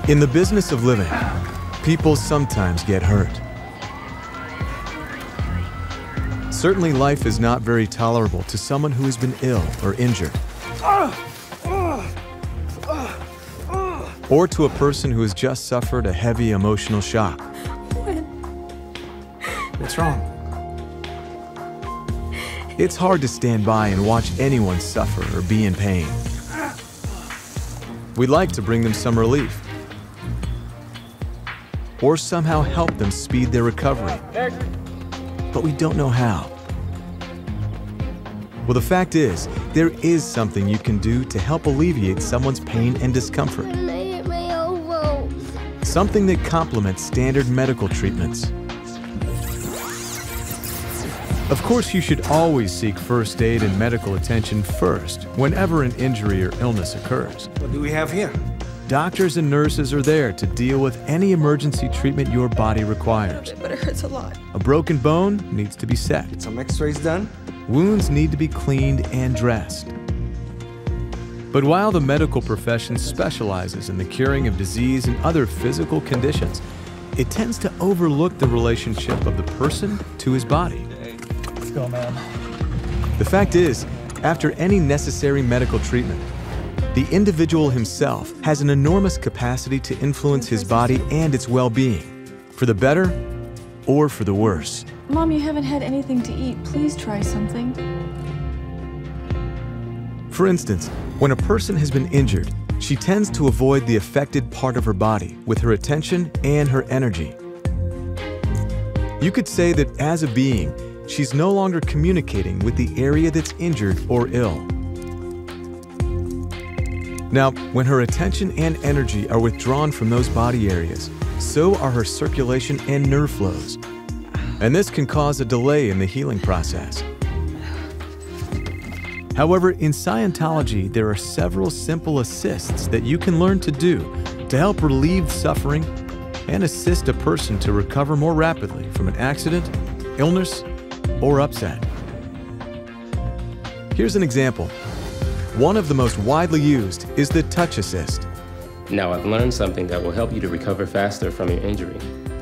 In the business of living, people sometimes get hurt. Certainly, life is not very tolerable to someone who has been ill or injured, or to a person who has just suffered a heavy emotional shock. What's wrong? It's hard to stand by and watch anyone suffer or be in pain. We'd like to bring them some relief, or somehow help them speed their recovery, but we don't know how. Well, the fact is, there is something you can do to help alleviate someone's pain and discomfort. Something that complements standard medical treatments. Of course, you should always seek first aid and medical attention first whenever an injury or illness occurs. What do we have here? Doctors and nurses are there to deal with any emergency treatment your body requires. But it hurts a lot. A broken bone needs to be set. Some x-rays done? Wounds need to be cleaned and dressed. But while the medical profession specializes in the curing of disease and other physical conditions, it tends to overlook the relationship of the person to his body. Let's go, man. The fact is, after any necessary medical treatment, the individual himself has an enormous capacity to influence his body and its well-being, for the better or for the worse. Mom, you haven't had anything to eat. Please try something. For instance, when a person has been injured, she tends to avoid the affected part of her body with her attention and her energy. You could say that as a being, she's no longer communicating with the area that's injured or ill. Now, when her attention and energy are withdrawn from those body areas, so are her circulation and nerve flows. And this can cause a delay in the healing process. However, in Scientology, there are several simple assists that you can learn to do to help relieve suffering and assist a person to recover more rapidly from an accident, illness, or upset. Here's an example. One of the most widely used is the touch assist. Now I've learned something that will help you to recover faster from your injury.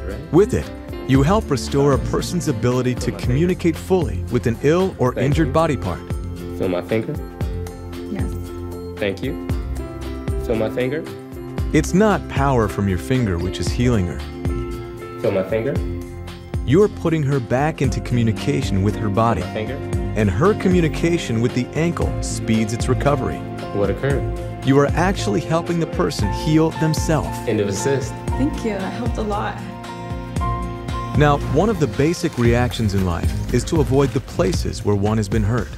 Right? With it, you help restore a person's ability to communicate fully with an ill or injured body part. Feel my finger? Yes. Thank you. Feel my finger? It's not power from your finger which is healing her. Feel my finger? You're putting her back into communication with her body, My finger? and her communication with the ankle speeds its recovery. What occurred? You are actually helping the person heal themselves. End of assist. Thank you. That helped a lot. Now, one of the basic reactions in life is to avoid the places where one has been hurt.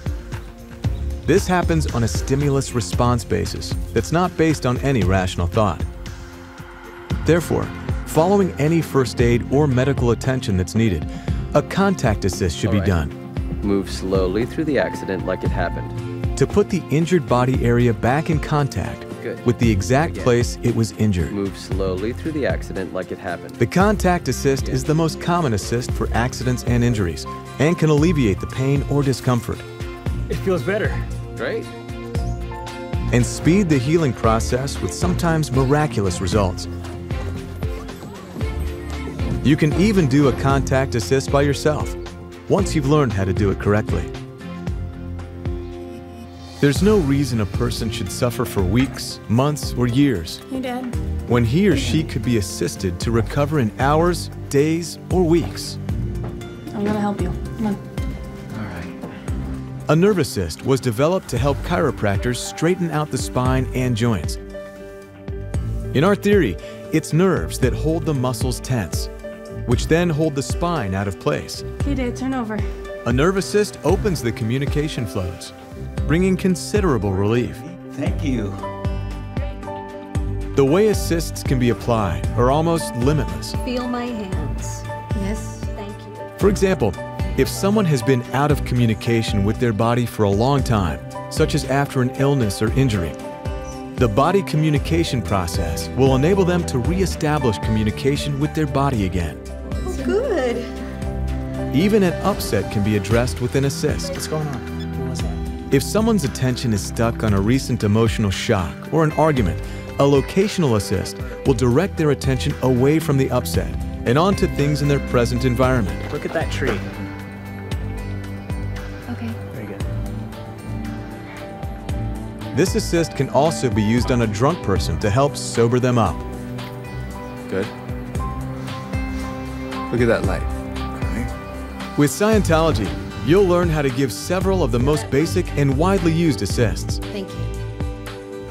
This happens on a stimulus-response basis that's not based on any rational thought. Therefore, following any first aid or medical attention that's needed, a contact assist should be done. Move slowly through the accident like it happened. To put the injured body area back in contact with the exact place it was injured. Move slowly through the accident like it happened. The contact assist is the most common assist for accidents and injuries and can alleviate the pain or discomfort. It feels better. Great. And speed the healing process with sometimes miraculous results. You can even do a contact assist by yourself, once you've learned how to do it correctly. There's no reason a person should suffer for weeks, months, or years, Hey, Dad. when he or she could be assisted to recover in hours, days, or weeks. I'm gonna help you. Come on. A nerve assist was developed to help chiropractors straighten out the spine and joints. In our theory, it's nerves that hold the muscles tense, which then hold the spine out of place. Okay, Dad, turn over. A nerve assist opens the communication flows, bringing considerable relief. Thank you. The way assists can be applied are almost limitless. Feel my hands. Yes. Thank you. For example, if someone has been out of communication with their body for a long time, such as after an illness or injury, the body communication process will enable them to reestablish communication with their body again. Oh, good. Even an upset can be addressed with an assist. What's going on? What's that? If someone's attention is stuck on a recent emotional shock or an argument, A locational assist will direct their attention away from the upset and onto things in their present environment. Look at that tree. Okay. Very good. This assist can also be used on a drunk person to help sober them up. Good. Look at that light. Okay. With Scientology, you'll learn how to give several of the most basic and widely used assists. Thank you.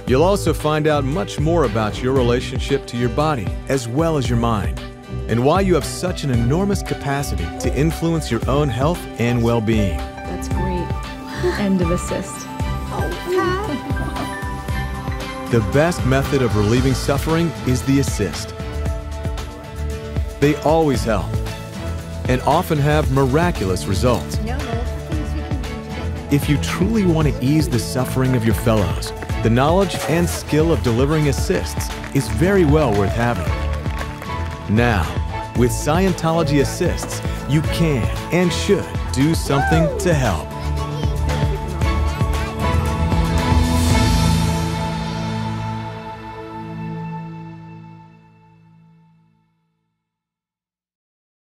You'll also find out much more about your relationship to your body as well as your mind, and why you have such an enormous capacity to influence your own health and well-being. That's great. End of assist. The best method of relieving suffering is the assist. They always help, and often have miraculous results. No, things we can do together. If you truly want to ease the suffering of your fellows, the knowledge and skill of delivering assists is very well worth having. Now, with Scientology Assists, you can and should do something to help.